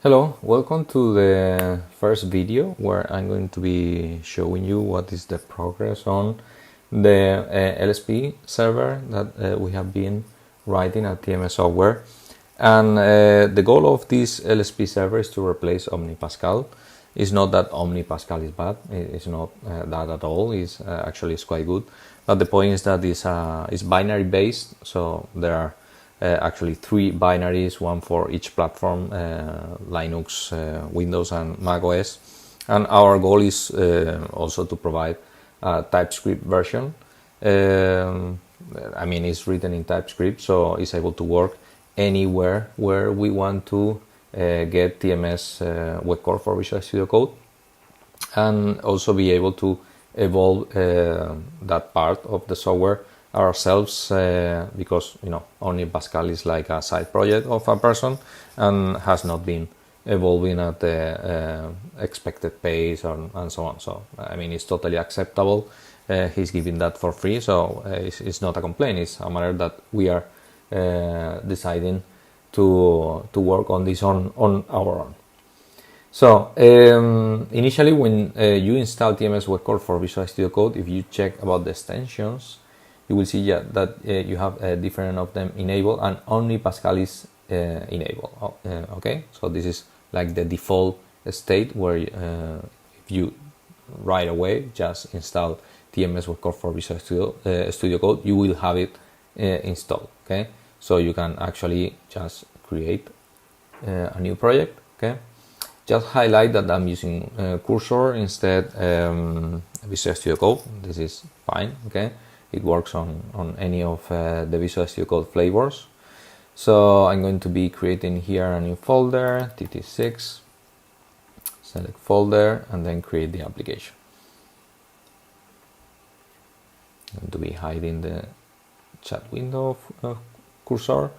Hello, welcome to the first video where I'm going to be showing you what is the progress on the LSP server that we have been writing at TMS software. And the goal of this LSP server is to replace OmniPascal. It's not that OmniPascal is bad, it's not that at all, actually it's quite good. But the point is that it's binary based, so there are actually three binaries, one for each platform, Linux, Windows and macOS. And our goal is also to provide a TypeScript version. It's written in TypeScript, so it's able to work anywhere where we want to get TMS web core for Visual Studio Code, and also be able to evolve that part of the software ourselves, because OmniPascal is like a side project of a person and has not been evolving at the expected pace and so on. So it's totally acceptable. He's giving that for free, so it's not a complaint. It's a matter that we are deciding to work on this on our own. So initially, when you install TMS web core for Visual Studio Code, if you check about the extensions, you will see that you have different of them enabled, and OmniPascal is enabled. Okay, so this is like the default state where if you right away just install TMS web core for Visual Studio Code, you will have it installed. Okay, so you can actually just create a new project. Okay, just highlight that I'm using Cursor instead Visual Studio Code. This is fine. Okay, it works on any of the Visual Studio Code flavors. So I'm going to be creating here a new folder, TT6, select folder, and then create the application. I'm going to be hiding the chat window of Cursor.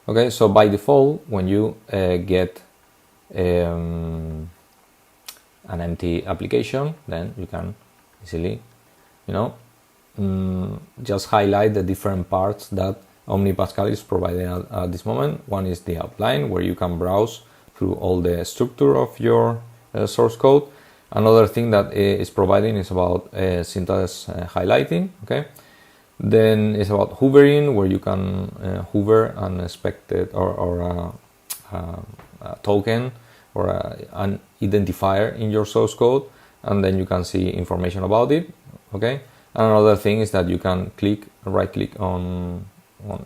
Okay, so by default, when you get an empty application, then you can easily, just highlight the different parts that OmniPascal is providing at this moment. One is the outline, where you can browse through all the structure of your source code. Another thing that is providing is about syntax highlighting. Okay, then it's about hovering, where you can hover an expected or a token or an identifier in your source code, and then you can see information about it. Okay, and another thing is that you can right click on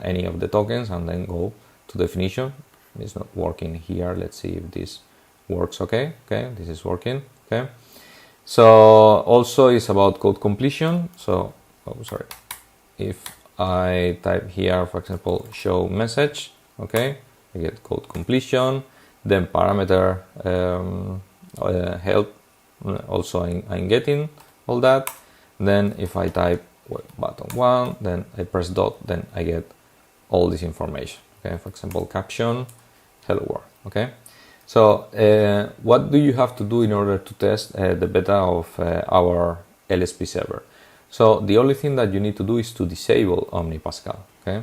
any of the tokens and then go to definition. It's not working here. Let's see if this works. Okay, this is working. Okay, so also it's about code completion. So if I type here, for example, show message, okay, I get code completion. Then parameter help, also I'm getting all that. Then if I type button 1, then I press dot, then I get all this information. Okay, for example, caption, hello world. Okay, so what do you have to do in order to test the beta of our LSP server? So the only thing that you need to do is to disable OmniPascal. Okay,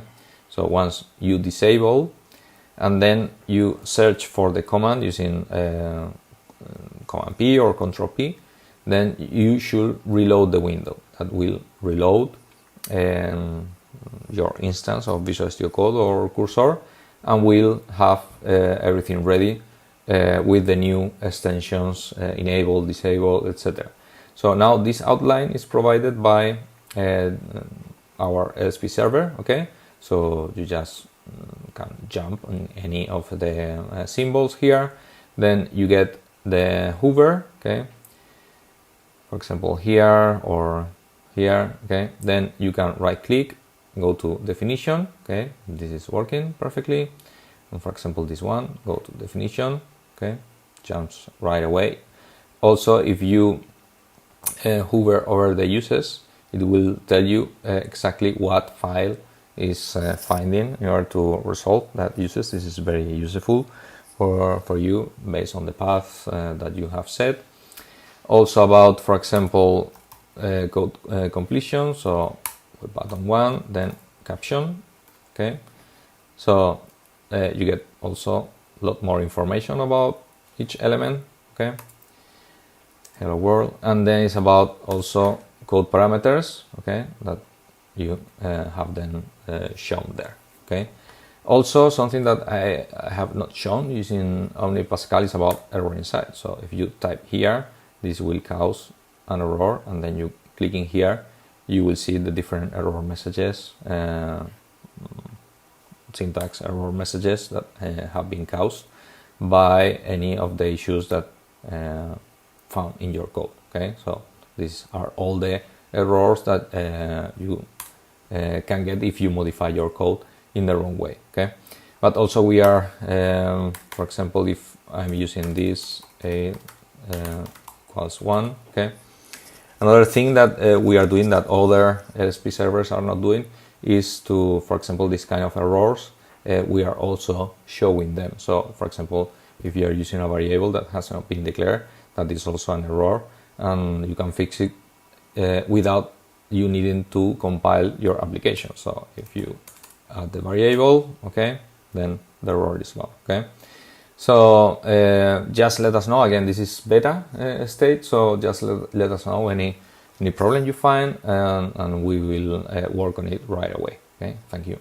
so once you disable, and then you search for the command using Command P or Control P, then you should reload the window. That will reload your instance of Visual Studio Code or Cursor, and will have everything ready with the new extensions enabled, disabled, etc. So now this outline is provided by our LSP server. Okay, so you just can jump on any of the symbols here. Then you get the hover. Okay, for example here or here. Okay, then you can right click, go to definition. Okay, this is working perfectly. And for example this one, go to definition. Okay, jumps right away. Also, if you hover over the uses, it will tell you exactly what file is finding in order to resolve that uses. This is very useful for you based on the path that you have set. Also about, for example, code completion. So button 1, then caption. Okay, so you get also a lot more information about each element. Okay, hello world, and then it's about also code parameters. Okay, that you have then shown there. Okay, also something that I have not shown using OmniPascal is about error inside. So if you type here, this will cause an error, and then you clicking here, you will see the different error messages, syntax error messages that have been caused by any of the issues that found in your code. Okay, so these are all the errors that you can get if you modify your code in the wrong way. Okay, but also we are, for example, if I'm using this a equals 1. Okay, another thing that we are doing that other LSP servers are not doing is to, for example, this kind of errors, we are also showing them. So for example, if you are using a variable that has not been declared, that is also an error, and you can fix it without you needing to compile your application. So if you add the variable, okay, then the error is gone. Okay, so just let us know. Again, this is beta state, so just let us know any problem you find, and we will work on it right away. Okay, thank you.